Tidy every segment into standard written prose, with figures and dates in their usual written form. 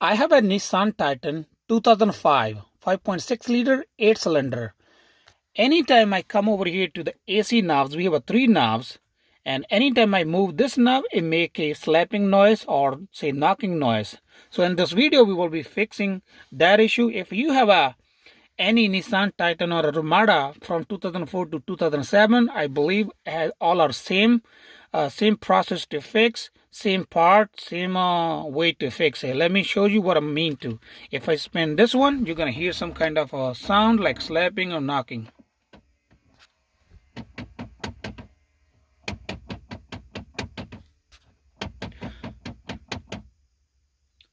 I have a Nissan Titan 2005 5.6 liter 8 cylinder. Anytime I come over here to the AC knobs, we have three knobs, and anytime I move this knob, it make a slapping noise or say knocking noise. So in this video, we will be fixing that issue. If you have any Nissan Titan or Armada from 2004 to 2007, I believe all are same process to fix, same part, same way to fix it. Let me show you what I mean to. If I spin this one, you're gonna hear some kind of a sound like slapping or knocking.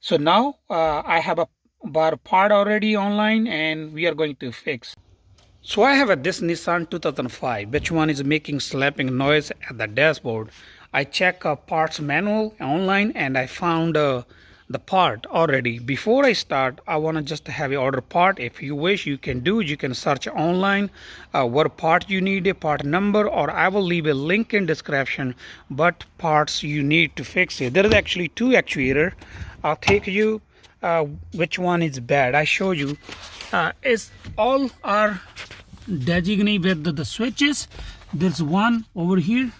So now I have bought a part already online and we are going to fix. So I have this Nissan 2005, which one is making slapping noise at the dashboard. I check a parts manual online and I found the part already. Before I start, I want to just have a order part. If you wish, you can do. You can search online what part you need, a part number, or I will leave a link in description what parts you need to fix it. There is actually two actuators. I'll take you which one is bad. I show you. It's all are designated with the switches. There's one over here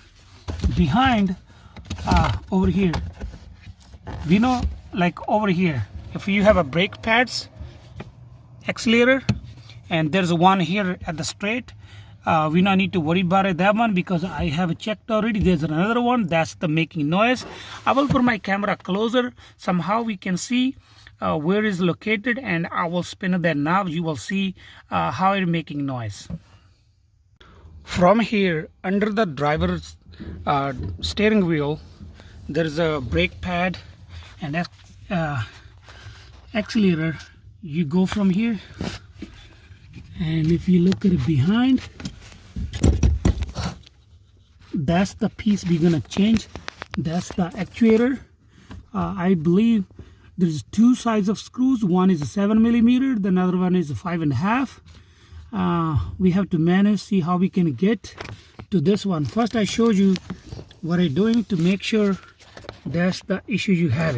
behind over here, we know, like over here if you have a brake pads, accelerator, and there's one here at the straight. We don't need to worry about it, that one, because I have checked already. There's another one that's the making noise. I will put my camera closer, somehow we can see where is located, and I will spin that knob. You will see how it's making noise. From here, under the driver's steering wheel, there's a brake pad and accelerator. You go from here, and if you look at it behind, that's the piece we're gonna change. That's the actuator. I believe there's two sides of screws. One is a 7mm, the other one is a 5.5. We have to manage, see how we can get to this one. First, I showed you what I'm doing to make sure that's the issue you have.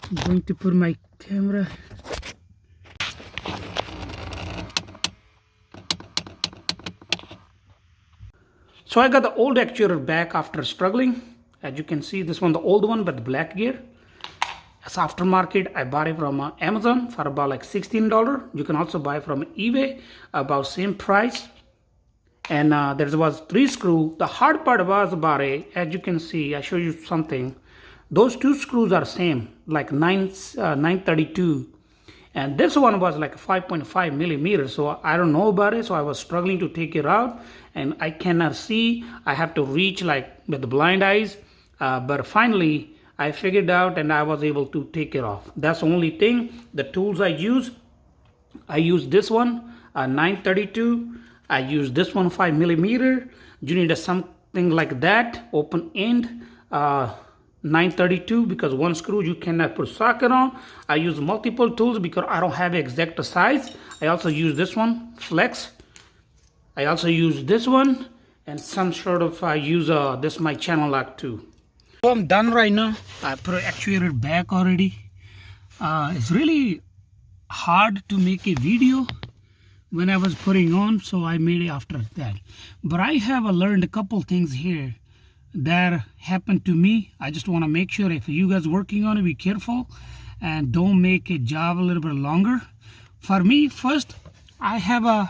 I'm going to put my camera. So I got the old actuator back after struggling. As you can see, this one, the old one, but the black gear. It's aftermarket. I bought it from Amazon for about like $16. You can also buy from eBay about same price. And there was 3 screws. The hard part was about it. As you can see, I show you something. Those 2 screws are same, like 932. And this one was like 5.5mm. So I don't know about it. So I was struggling to take it out, and I cannot see. I have to reach like with the blind eyes. But finally, I figured out and I was able to take it off. That's the only thing. The tools I use this one, 932. I use this one, 5mm. You need something like that, open end, 932, because one screw you cannot put socket on. I use multiple tools because I don't have exact size. I also use this one, flex. I also use this one, and some sort of I use this my channel lock too. So I'm done right now. I put an actuator back already. It's really hard to make a video when I was putting on, so I made it after that. But I have learned a couple things here that happened to me. I just want to make sure if you guys working on it, be careful and don't make a job a little bit longer. For me, first, I have a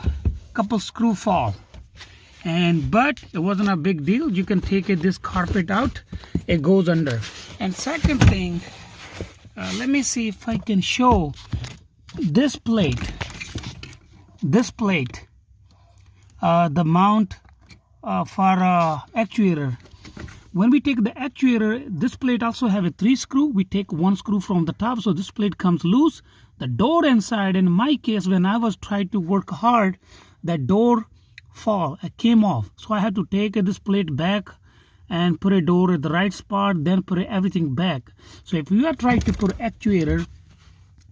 couple screw fall, but it wasn't a big deal. You can take this carpet out, it goes under. And second thing, let me see if I can show this plate. The mount for actuator. When we take the actuator, this plate also have a 3 screw. We take 1 screw from the top, so this plate comes loose. The door inside, in my case, when I was trying to work hard, that door came off. So I had to take this plate back and put a door at the right spot, then put everything back. So if you are trying to put actuator,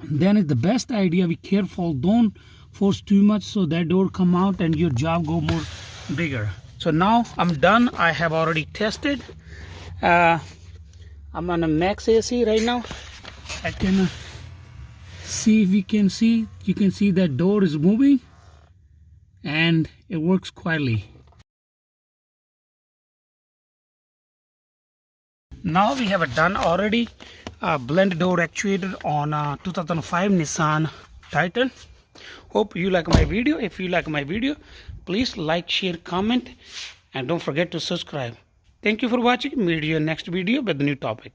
then it's the best idea. Be careful, don't force too much so that door come out and your job go more bigger. So now I'm done. I have already tested. I'm on a max AC right now. I can see if we can see. You can see that door is moving and it works quietly. Now we have done already blend door actuator on 2005 Nissan Titan. Hope you like my video. If you like my video, please like, share, comment, and don't forget to subscribe. Thank you for watching. Meet you in next video with a new topic.